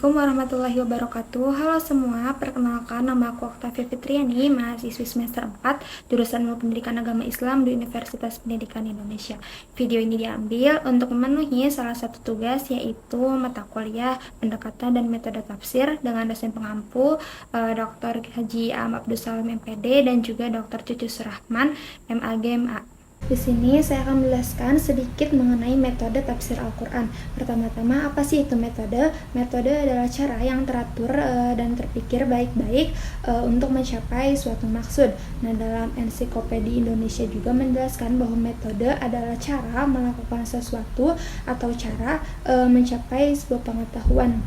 Assalamualaikum warahmatullahi wabarakatuh. Halo semua, perkenalkan nama aku Oktavia Fitriani, mahasiswi semester 4, jurusan Ilmu Pendidikan Agama Islam di Universitas Pendidikan Indonesia. Video ini diambil untuk memenuhi salah satu tugas, yaitu mata kuliah pendekatan dan metode tafsir dengan dosen pengampu Dr. Haji Am Abdul Salam MPD dan juga Dr. Cucu Surahman MAG MA. Di sini saya akan menjelaskan sedikit mengenai metode tafsir Al-Quran. Pertama-tama, apa sih itu metode? Metode adalah cara yang teratur dan terpikir baik-baik untuk mencapai suatu maksud. Nah, dalam Ensiklopedia Indonesia juga menjelaskan bahwa metode adalah cara melakukan sesuatu atau cara mencapai sebuah pengetahuan.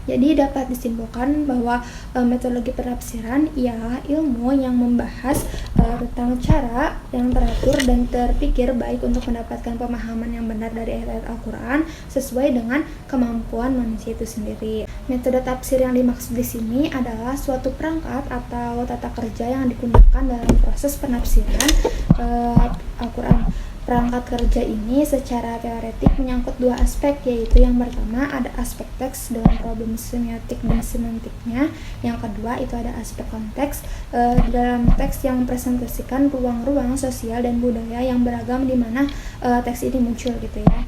Jadi dapat disimpulkan bahwa metodologi penafsiran ialah ilmu yang membahas tentang cara yang teratur dan terpikir baik untuk mendapatkan pemahaman yang benar dari ayat-ayat Al-Quran sesuai dengan kemampuan manusia itu sendiri. Metode tafsir yang dimaksud di sini adalah suatu perangkat atau tata kerja yang digunakan dalam proses penafsiran Al-Quran. Perangkat kerja ini secara teoretik menyangkut dua aspek, yaitu yang pertama ada aspek teks dengan problem semiotik dan semantiknya. Yang kedua itu ada aspek konteks dalam teks yang mempresentasikan ruang-ruang sosial dan budaya yang beragam di mana teks ini muncul gitu ya.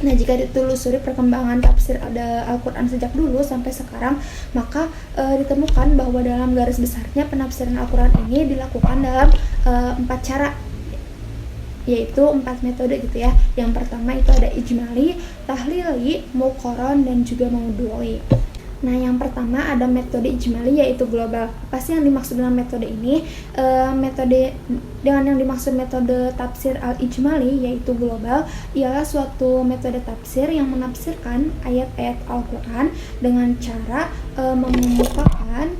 Nah, jika ditelusuri perkembangan tafsir Al-Quran sejak dulu sampai sekarang, maka ditemukan bahwa dalam garis besarnya penafsiran Al-Quran ini dilakukan dalam 4 cara, yaitu 4 metode gitu ya. Yang pertama itu ada ijmali, tahlili, muqaron, dan juga maudhu'i. Nah, yang pertama ada metode ijmali, yaitu global. Apa sih yang dimaksud dengan metode ini? Dengan yang dimaksud metode tafsir al-ijmali, yaitu global, ialah suatu metode tafsir yang menafsirkan ayat-ayat Al-Quran dengan cara mengemukakan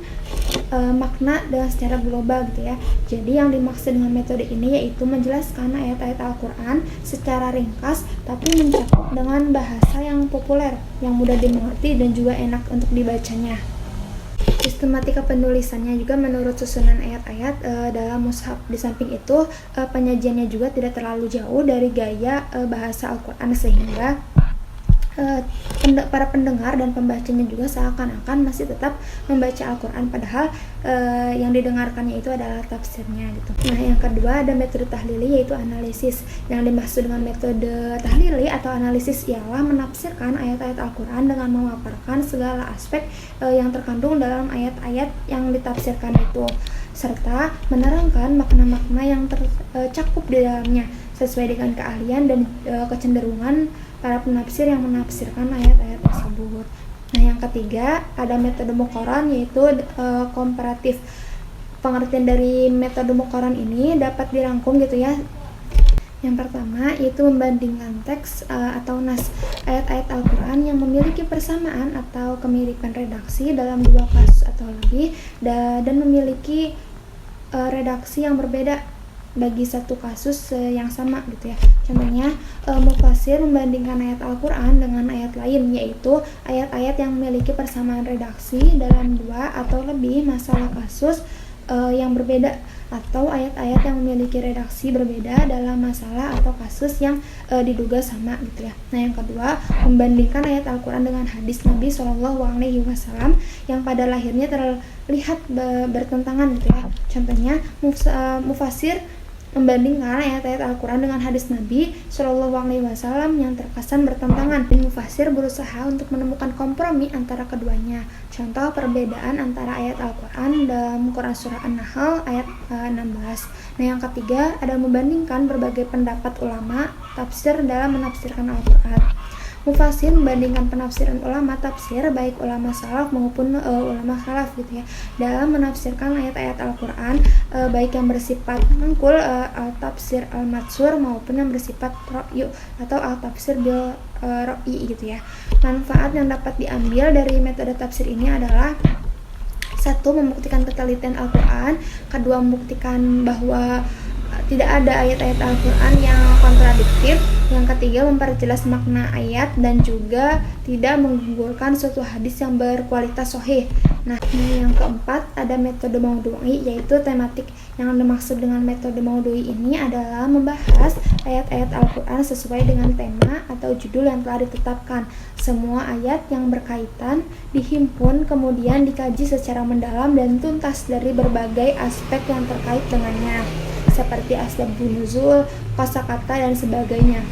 makna dengan secara global gitu ya. Jadi yang dimaksud dengan metode ini yaitu menjelaskan ayat-ayat Al-Quran secara ringkas tapi mencakup dengan bahasa yang populer, yang mudah dimengerti dan juga enak untuk dibacanya. Sistematika penulisannya juga menurut susunan ayat-ayat dalam mushaf. Di samping itu penyajiannya juga tidak terlalu jauh dari gaya bahasa Al-Quran sehingga para pendengar dan pembacanya juga seakan-akan masih tetap membaca Al-Quran padahal yang didengarkannya itu adalah tafsirnya gitu. Nah, yang kedua ada metode tahlili, yaitu analisis. Yang dimaksud dengan metode tahlili atau analisis ialah menafsirkan ayat-ayat Al-Quran dengan memaparkan segala aspek yang terkandung dalam ayat-ayat yang ditafsirkan itu, serta menerangkan makna-makna yang tercakup di dalamnya sesuai dengan keahlian dan kecenderungan para penafsir yang menafsirkan ayat-ayat tersebut. Nah, yang ketiga ada metode muqaron, yaitu komparatif. Pengertian dari metode muqaron ini dapat dirangkum gitu ya. Yang pertama yaitu membandingkan teks atau nas ayat-ayat Al-Quran yang memiliki persamaan atau kemiripan redaksi dalam 2 kasus atau lebih dan memiliki redaksi yang berbeda bagi satu kasus yang sama gitu ya. Contohnya, mufasir membandingkan ayat Al-Quran dengan ayat lain, yaitu ayat-ayat yang memiliki persamaan redaksi dalam 2 atau lebih masalah kasus yang berbeda, atau ayat-ayat yang memiliki redaksi berbeda dalam masalah atau kasus yang diduga sama gitu ya. Nah, yang kedua, membandingkan ayat Al-Quran dengan hadis Nabi SAW yang pada lahirnya terlihat bertentangan gitu ya. Contohnya, mufasir membandingkan ayat-ayat Al-Quran dengan hadis Nabi SAW yang terkesan bertentangan, dan mufasir berusaha untuk menemukan kompromi antara keduanya. Contoh perbedaan antara ayat Al-Quran dalam Quran Surah An-Nahl ayat 16. Nah, yang ketiga ada membandingkan berbagai pendapat ulama tafsir dalam menafsirkan Al-Quran. Mufasir membandingkan penafsiran ulama tafsir, baik ulama salaf maupun ulama khalaf gitu ya, dalam menafsirkan ayat-ayat Al-Quran, baik yang bersifat mangkul al-tafsir al-matsur maupun yang bersifat ra'yu atau al-tafsir bil ra'yi gitu ya. Manfaat yang dapat diambil dari metode tafsir ini adalah: 1. Membuktikan ketelitian Al-Quran. 2. Membuktikan bahwa tidak ada ayat-ayat Al-Quran yang kontradiktif. Yang ketiga, memperjelas makna ayat dan juga tidak menggugurkan suatu hadis yang berkualitas sahih. Nah, yang keempat, ada metode maudhu'i, yaitu tematik. Yang dimaksud dengan metode maudhu'i ini adalah membahas ayat-ayat Al-Quran sesuai dengan tema atau judul yang telah ditetapkan. Semua ayat yang berkaitan dihimpun kemudian dikaji secara mendalam dan tuntas dari berbagai aspek yang terkait dengannya, seperti asbabun nuzul, kosakata, dan sebagainya.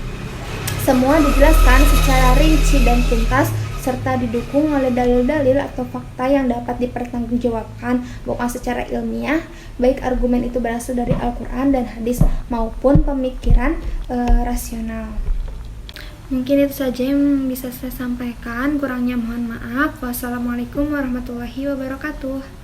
Semua dijelaskan secara rinci dan tuntas serta didukung oleh dalil-dalil atau fakta yang dapat dipertanggungjawabkan bukan secara ilmiah, baik argumen itu berasal dari Al-Quran dan hadis maupun pemikiran rasional. Mungkin itu saja yang bisa saya sampaikan, kurangnya mohon maaf. Wassalamualaikum warahmatullahi wabarakatuh.